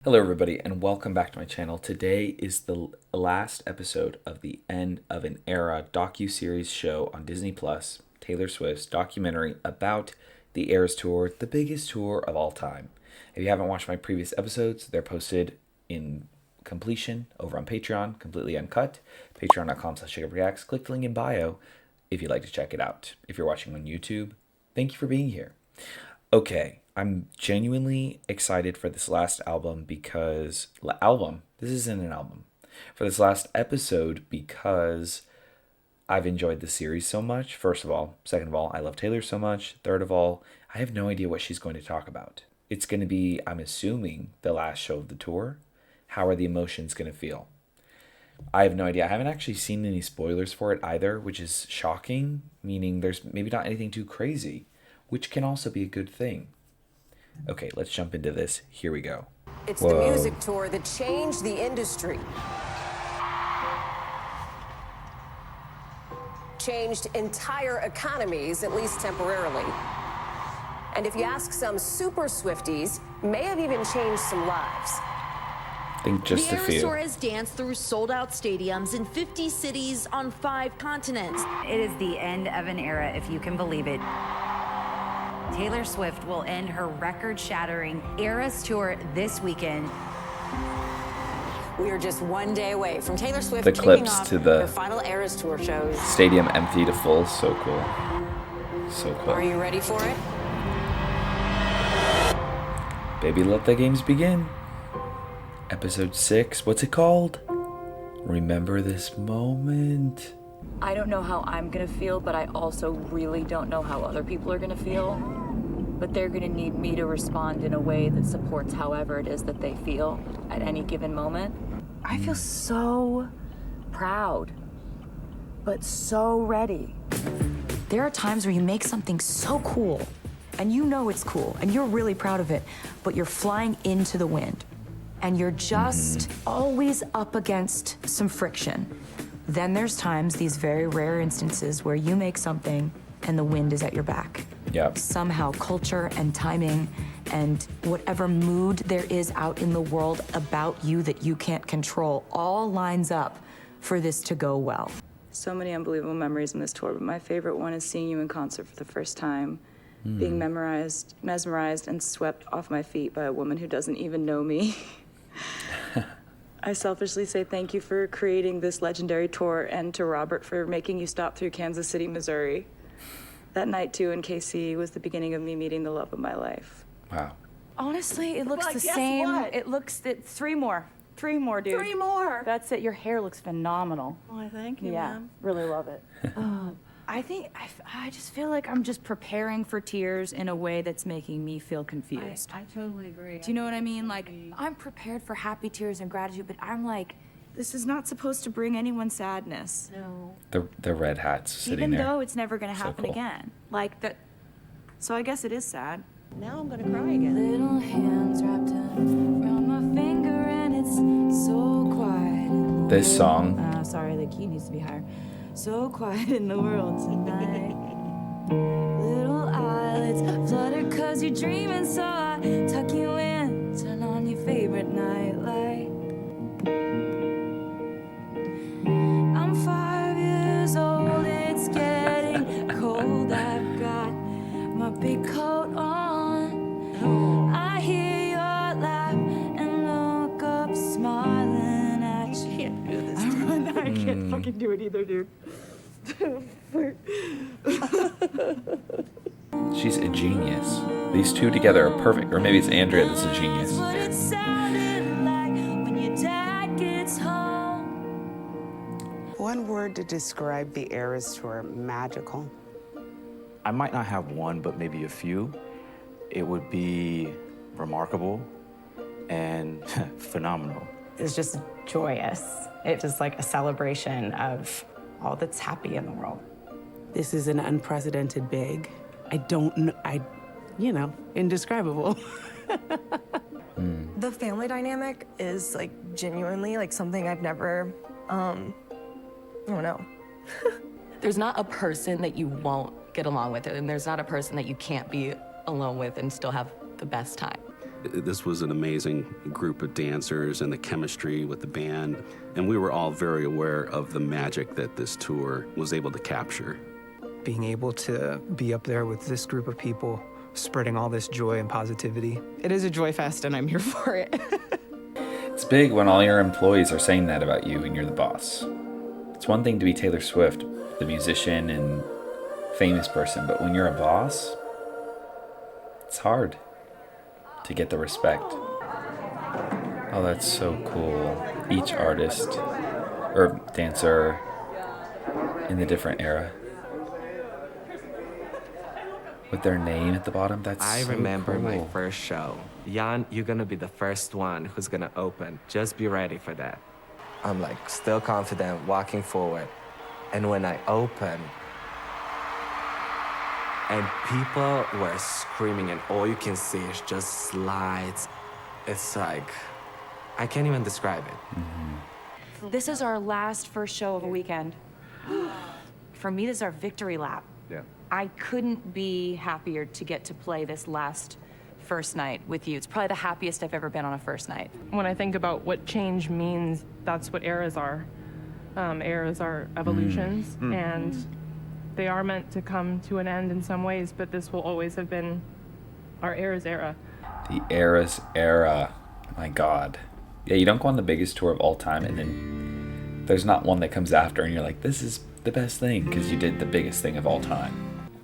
Hello everybody and welcome back to my channel. Today is the last episode of the End of an Era docu-series show on Disney Plus, Taylor Swift's documentary about the Eras Tour, the biggest tour of all time. If you haven't watched my previous episodes, they're posted in completion over on Patreon, completely uncut, patreon.com/ShakeUpReacts. Click the link in bio if you'd like to check it out. If you're watching on YouTube, thank you for being here. Okay, I'm genuinely excited for this last album because this isn't an album. For this last episode because I've enjoyed the series so much, first of all. Second of all, I love Taylor so much. Third of all, I have no idea what she's going to talk about. It's going to be, I'm assuming, the last show of the tour. How are the emotions going to feel? I have no idea. I haven't actually seen any spoilers for it either, which is shocking, meaning there's maybe not anything too crazy, which can also be a good thing. Okay, let's jump into this. Here we go. It's the music tour that changed the industry. Changed entire economies, at least temporarily. And if you ask some super Swifties, may have even changed some lives. I think just a few. The Eras Tour has danced through sold-out stadiums in 50 cities on 5 continents. It is the end of an era, if you can believe it. Taylor Swift will end her record-shattering Eras Tour this weekend. We are just one day away from Taylor Swift The kicking clips off to the her final Eras Tour shows. Stadium empty to full. So cool. So cool. Are you ready for it? Baby, let the games begin. Episode 6. What's it called? Remember this moment. I don't know how I'm gonna feel, but I also really don't know how other people are gonna feel. But they're gonna need me to respond in a way that supports however it is that they feel at any given moment. I feel so proud, but so ready. There are times where you make something so cool, and you know it's cool, and you're really proud of it, but you're flying into the wind, and you're just always up against some friction. Then there's times, these very rare instances, where you make something and the wind is at your back. Yep. Somehow culture and timing and whatever mood there is out in the world about you that you can't control all lines up for this to go well. So many unbelievable memories in this tour, but my favorite one is seeing you in concert for the first time, being mesmerized and swept off my feet by a woman who doesn't even know me. I selfishly say thank you for creating this legendary tour and to Robert for making you stop through Kansas City, Missouri. That night, too, in KC was the beginning of me meeting the love of my life. Wow. Honestly, it looks the same. What? It looks, three more, dude. 3 more. That's it, your hair looks phenomenal. Why, thank you, Yeah, ma'am. really love it. I just feel like I'm just preparing for tears in a way that's making me feel confused. I totally agree. Do you know what I mean? Like, I'm prepared for happy tears and gratitude, but I'm like, this is not supposed to bring anyone sadness. No. The red hats sitting Even there. though it's never gonna So happen cool. again. Like that. So I guess it is sad. Now I'm gonna cry again. Little hands wrapped around my finger and it's so quiet. This song. Sorry, the key needs to be higher. So quiet in the world tonight. Little eyelids flutter cause you're dreaming, so I tuck you in, turn on your favorite nightlight. I'm 5 years old, it's getting cold. I've got my big coat on. I hear your laugh and look up smiling at you. Can't do this. I can't fucking do it either, dude. She's a genius. These two together are perfect. Or maybe it's Andrea that's a genius. What it sounded like when your dad gets home. One word to describe the Eras Tour: magical. I might not have one, but maybe a few. It would be remarkable and phenomenal. Is just joyous. It's just like a celebration of all that's happy in the world. This is an unprecedented big. Indescribable. The family dynamic is like genuinely like something I've never, I don't know. There's not a person that you won't get along with, and there's not a person that you can't be alone with and still have the best time. This was an amazing group of dancers and the chemistry with the band, and we were all very aware of the magic that this tour was able to capture. Being able to be up there with this group of people, spreading all this joy and positivity. It is a joy fest, and I'm here for it. It's big when all your employees are saying that about you and you're the boss. It's one thing to be Taylor Swift, the musician and famous person, but when you're a boss, it's hard to get the respect. Oh, that's so cool. Each artist or dancer in the different era with their name at the bottom. That's I so remember cool. my first show. Jan, you're gonna be the first one who's gonna open. Just be ready for that. I'm like still confident, walking forward. And when I open, and people were screaming, and all you can see is just slides. It's like, I can't even describe it. This is our last first show of a weekend. For me, this is our victory lap. Yeah. I couldn't be happier to get to play this last first night with you. It's probably the happiest I've ever been on a first night. When I think about what change means, that's what eras are. Eras are evolutions, and they are meant to come to an end in some ways, but this will always have been our era's era. The era's era. My God. Yeah, you don't go on the biggest tour of all time and then there's not one that comes after and you're like, this is the best thing because you did the biggest thing of all time.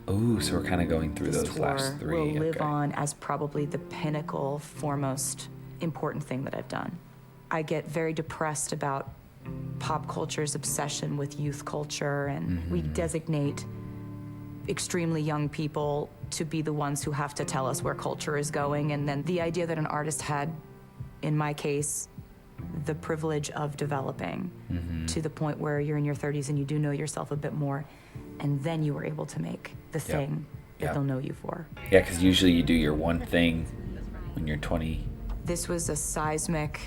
Ooh, so we're kind of going through those last three. Will live on as probably the pinnacle, foremost important thing that I've done. I get very depressed about pop culture's obsession with youth culture, and we designate extremely young people to be the ones who have to tell us where culture is going. And then the idea that an artist had, in my case, the privilege of developing to the point where you're in your 30s and you do know yourself a bit more, and then you were able to make the thing that they'll know you for. Yeah, because usually you do your one thing when you're 20. This was a seismic,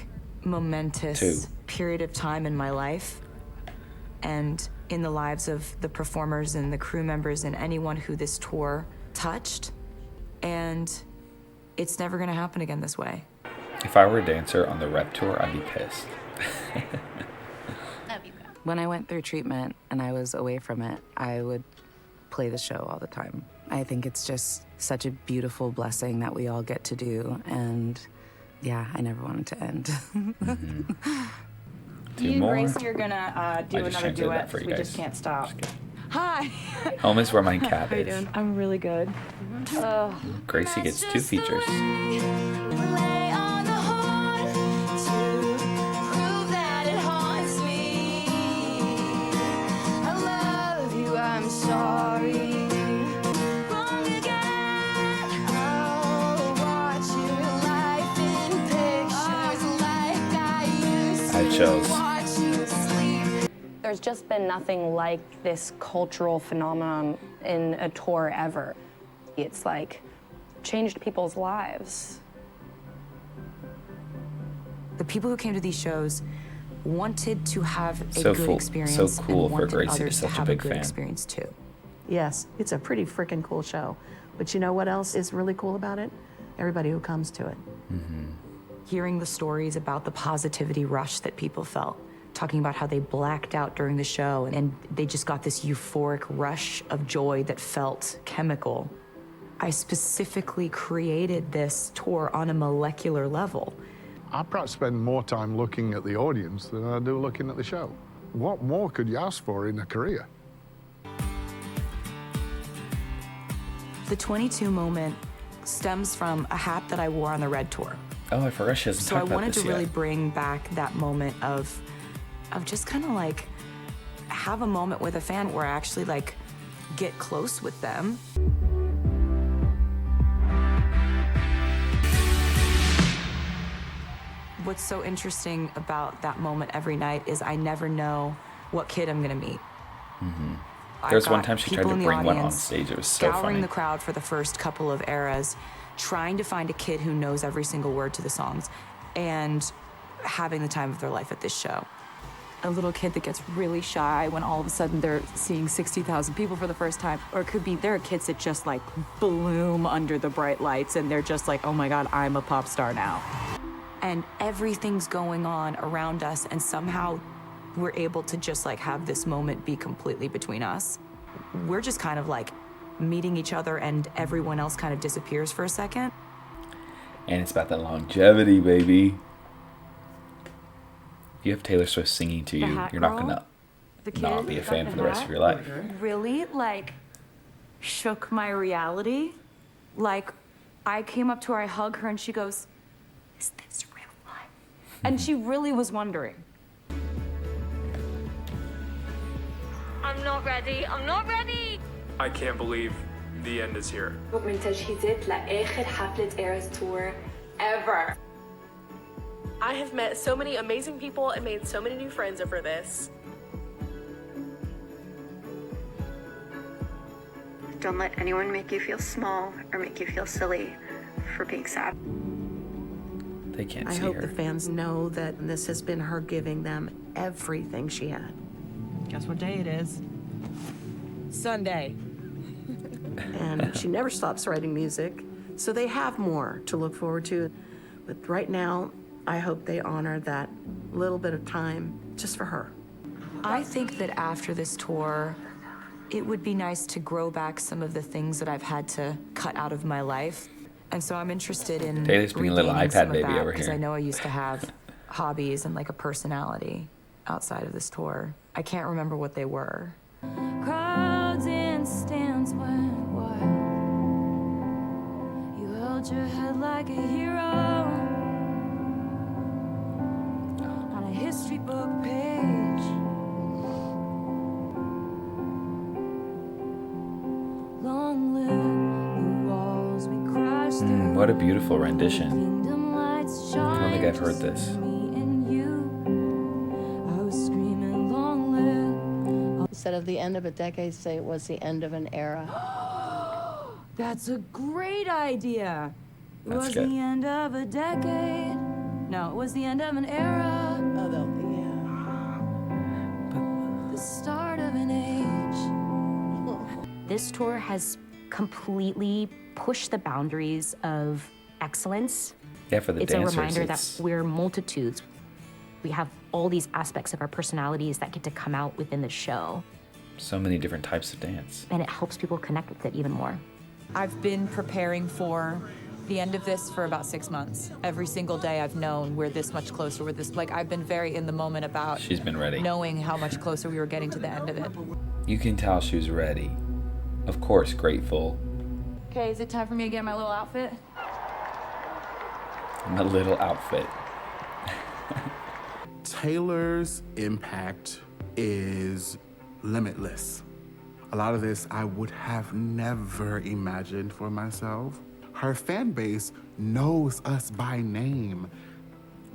momentous period of time in my life and in the lives of the performers and the crew members and anyone who this tour touched. And it's never gonna happen again this way. If I were a dancer on the rep tour, I'd be pissed. When I went through treatment and I was away from it, I would play the show all the time. I think it's just such a beautiful blessing that we all get to do, and yeah, I never want it to end. You, Grace, you're gonna do another duet. For you We guys. just can't stop. Hi. Home is where my cat How you is. doing? I'm really good. Gracie gets 2 features. I chose. There's just been nothing like this cultural phenomenon in a tour ever. It's like changed people's lives. The people who came to these shows wanted to have a So good cool- experience so cool and for wanted Gracie to be others to such a have big a good fan. experience too. Yes, it's a pretty freaking cool show. But you know what else is really cool about it? Everybody who comes to it. Hearing the stories about the positivity rush that people felt, talking about how they blacked out during the show and they just got this euphoric rush of joy that felt chemical. I specifically created this tour on a molecular level. I perhaps spend more time looking at the audience than I do looking at the show. What more could you ask for in a career? The 22 moment stems from a hat that I wore on the Red Tour. Oh, I forgot she hasn't So I talked about wanted this to yet. really bring back that moment of just kind of like have a moment with a fan where I actually like get close with them. What's so interesting about that moment every night is I never know what kid I'm gonna meet. There was I've one got time she tried people to in the bring one on audience stage. It was so scouring funny. the crowd for the first couple of eras, trying to find a kid who knows every single word to the songs, and having the time of their life at this show. a little kid that gets really shy when all of a sudden they're seeing 60,000 people for the first time. Or it could be there are kids that just like bloom under the bright lights and they're just like, oh my God, I'm a pop star now. And everything's going on around us, and somehow we're able to just like have this moment be completely between us. We're just kind of like meeting each other, and everyone else kind of disappears for a second. And it's about that longevity, baby. If you have Taylor Swift singing to you, you're not gonna not be a fan for the rest of your life. Really, like, shook my reality. Like, I came up to her, I hug her, and she goes, "Is this real life?" And she really was wondering. I'm not ready. I'm not ready. I can't believe the end is here. من تجهيزات لآخر حفلة Eras Tour ever. I have met so many amazing people and made so many new friends over this. Don't let anyone make you feel small or make you feel silly for being sad. They can't I see hope her. the fans know that this has been her giving them everything she had. Guess what day it is? Sunday. And she never stops writing music, so they have more to look forward to. But right now, I hope they honor that little bit of time just for her. I think that after this tour, it would be nice to grow back some of the things that I've had to cut out of my life. And so I'm interested in Taylor's being a little regaining iPad some of baby that, over because here. I know I used to have hobbies and like a personality outside of this tour. I can't remember what they were. Crowds in stands went wild. You held your head like a hero on a history book page. Long live the walls we crashed through. What a beautiful rendition. Kingdom lights shine. I don't think I've heard this. Instead of the end of a decade, say it was the end of an era. That's a great idea. It That's was good. the end of a decade. No, it was the end of an era. Oh, The start of an age. This tour has completely pushed the boundaries of excellence. Yeah, for the It's dancers, a reminder it's- that we're multitudes. We have all these aspects of our personalities that get to come out within the show, So many different types of dance. and it helps people connect with it even more. I've been preparing for the end of this for about 6 months. Every single day I've known we're this much closer. We're this, like, I've been very in the moment about She's been ready. knowing how much closer we were getting to the end of it. You can tell she was ready. Of course, grateful. Okay, is it time for me to get my little outfit? My little outfit. Taylor's impact is limitless. A lot of this I would have never imagined for myself. Her fan base knows us by name.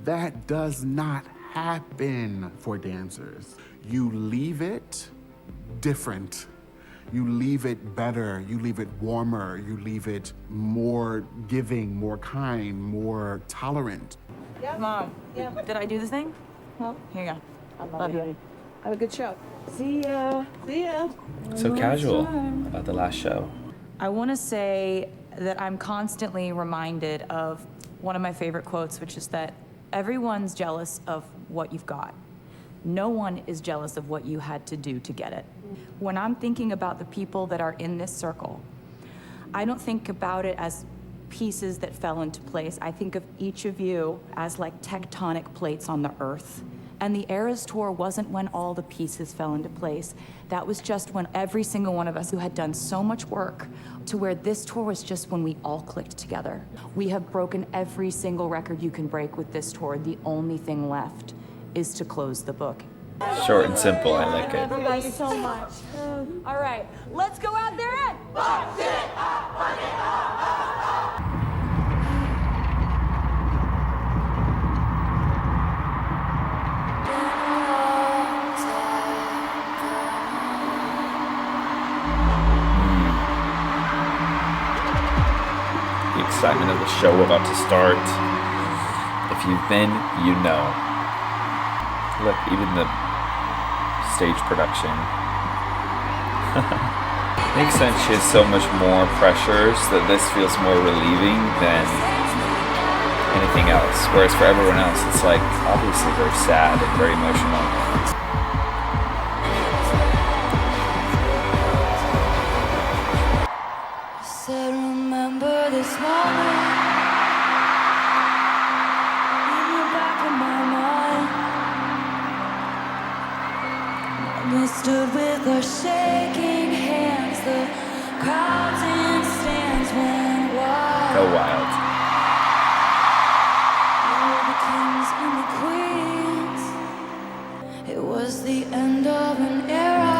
That does not happen for dancers. You leave it different. You leave it better, you leave it warmer, you leave it more giving, more kind, more tolerant. Mom, did I do the thing? Well, here you go. Love you. Have a good show. See ya. See ya. So casual about the last show. I want to say that I'm constantly reminded of one of my favorite quotes, which is that everyone's jealous of what you've got. No one is jealous of what you had to do to get it. When I'm thinking about the people that are in this circle, I don't think about it as pieces that fell into place. I think of each of you as like tectonic plates on the earth. And the Eras Tour wasn't when all the pieces fell into place. That was just when every single one of us who had done so much work, to where this tour was just when we all clicked together. We have broken every single record you can break with this tour. The only thing left is to close the book. Short and simple, I like it. Thank you so much. All right, let's go out there and box it up, box it up. The excitement of the show about to start. If you've been, you know. Look, even the stage production. Makes sense. She has so much more pressures that this feels more relieving than anything else. Whereas for everyone else, it's like obviously very sad and very emotional. Said, remember this moment in the back of my mind. We stood with our shaking hands, the crowds in stands went wild. Go wild. We were the kings and the queens. It was the end of an era.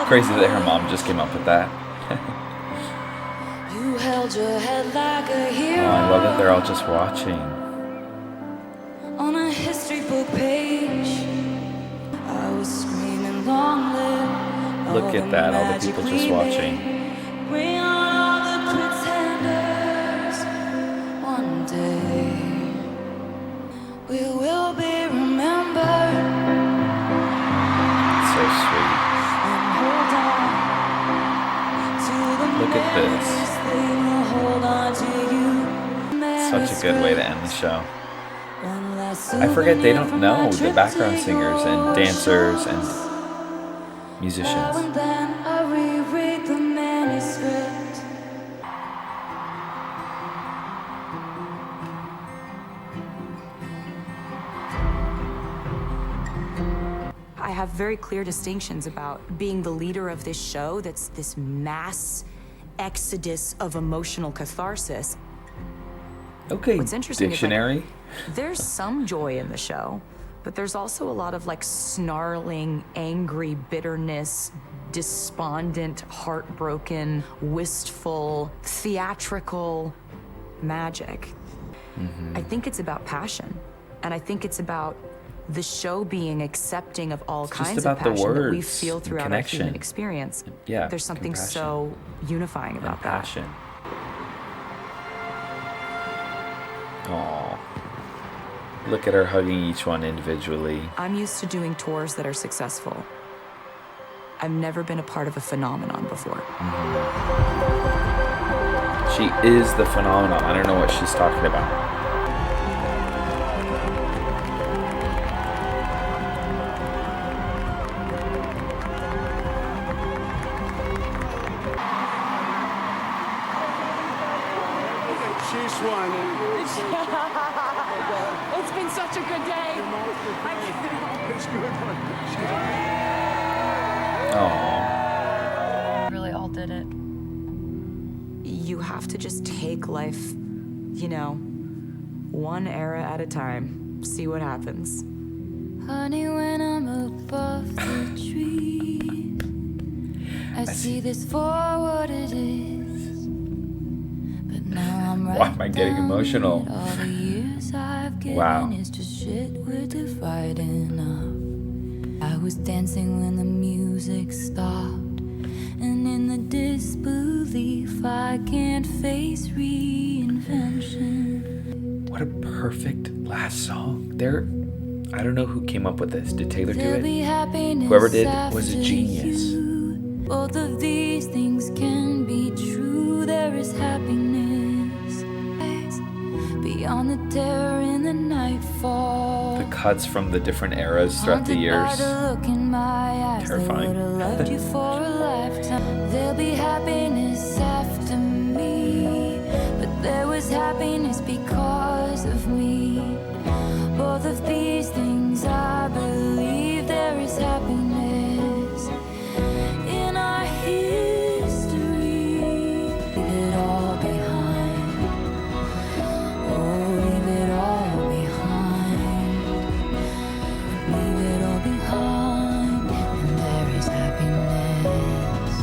Crazy that her mom just came up with that. You held your head like a hero. Oh, I love that they're all just watching. On a history book page, I was screaming long live. Look at that, all the people just watching. Bring on all the pretenders. One day, we will be remembered. So sweet. Look at this. Such a good way to end the show. I forget they don't know the background singers and dancers and musicians. I have very clear distinctions about being the leader of this show that's this mass exodus of emotional catharsis. Okay, What's interesting dictionary. is like, there's some joy in the show, but there's also a lot of like snarling, angry bitterness, despondent, heartbroken, wistful, theatrical magic. I think it's about passion, and I think it's about the show being accepting of all kinds of passion that we feel throughout our human experience. Yeah, there's something compassion. so unifying about that. Passion. Aww. Look at her hugging each one individually. I'm used to doing tours that are successful. I've never been a part of a phenomenon before. She is the phenomenon. I don't know what she's talking about. She's won. It's been such a good day. Aww. Really all did it. You have to just take life, you know, one era at a time. See what happens. Honey, when I'm above the tree, I see this for what it is. But now I'm right. Why am I getting emotional? All the years I've given Wow. is just shit we're dividing up. I was dancing when the music stopped, and in the disbelief I can't face reinvention. What a perfect last song. I don't know who came up with this. Did Taylor do There'll be it? happiness Whoever did was a after genius. you. Both of these things can be true. There is happiness beyond the terror in the nightfall. The cuts from the different eras throughout the years. By the look in my eyes, Terrifying. they would have loved you for a lifetime. There'll be happiness after me, but there was happiness because of me. Both of these things, I believe there is happiness in our history. Leave it all behind. Oh, leave it all behind. Leave it all behind, and there is happiness.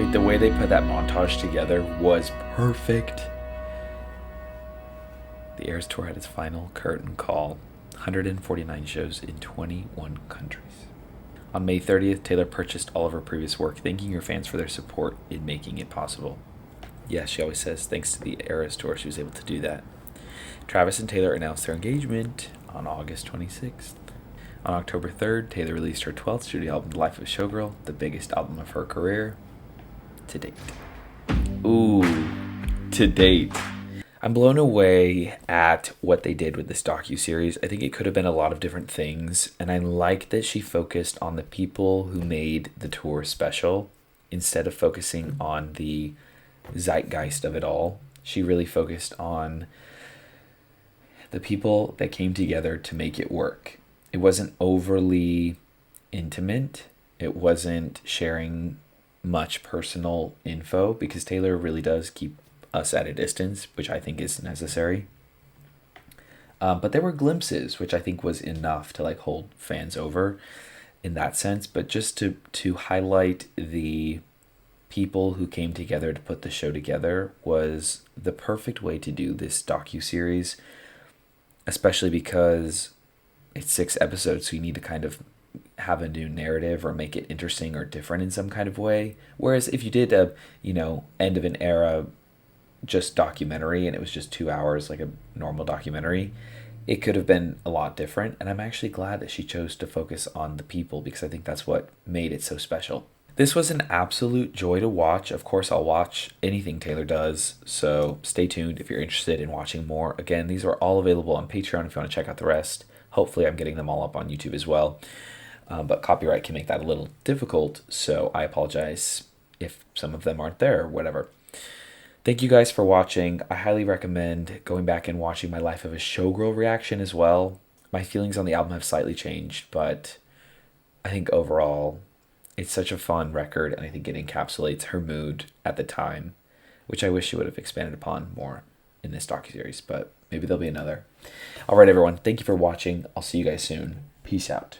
Wait, the way they put that montage together was perfect. The Eras Tour had its final curtain call. 149 shows in 21 countries. On May 30th, Taylor purchased all of her previous work, thanking her fans for their support in making it possible. Yeah, she always says thanks to the Eras Tour she was able to do that. Travis and Taylor announced their engagement on August 26th. On October 3rd, Taylor released her 12th studio album, The Life of a Showgirl, the biggest album of her career to date. Ooh, to date. I'm blown away at what they did with this docu-series. I think it could have been a lot of different things, and I like that she focused on the people who made the tour special instead of focusing on the zeitgeist of it all. She really focused on the people that came together to make it work. It wasn't overly intimate. It wasn't sharing much personal info because Taylor really does keep us at a distance, which I think is necessary. But there were glimpses, which I think was enough to like hold fans over in that sense. But just to highlight the people who came together to put the show together was the perfect way to do this docu-series, especially because it's 6 episodes, so you need to kind of have a new narrative or make it interesting or different in some kind of way. Whereas if you did a, end of an era just documentary and it was just 2 hours like a normal documentary, it could have been a lot different. And I'm actually glad that she chose to focus on the people because I think that's what made it so special. This was an absolute joy to watch. Of course, I'll watch anything Taylor does, so stay tuned if you're interested in watching more. Again, these are all available on Patreon if you want to check out the rest. Hopefully, I'm getting them all up on YouTube as well. But copyright can make that a little difficult, so I apologize if some of them aren't there or whatever. Thank you guys for watching. I highly recommend going back and watching my Life of a Showgirl reaction as well. My feelings on the album have slightly changed, but I think overall it's such a fun record, and I think it encapsulates her mood at the time, which I wish she would have expanded upon more in this docuseries, but maybe there'll be another. All right, everyone. Thank you for watching. I'll see you guys soon. Peace out.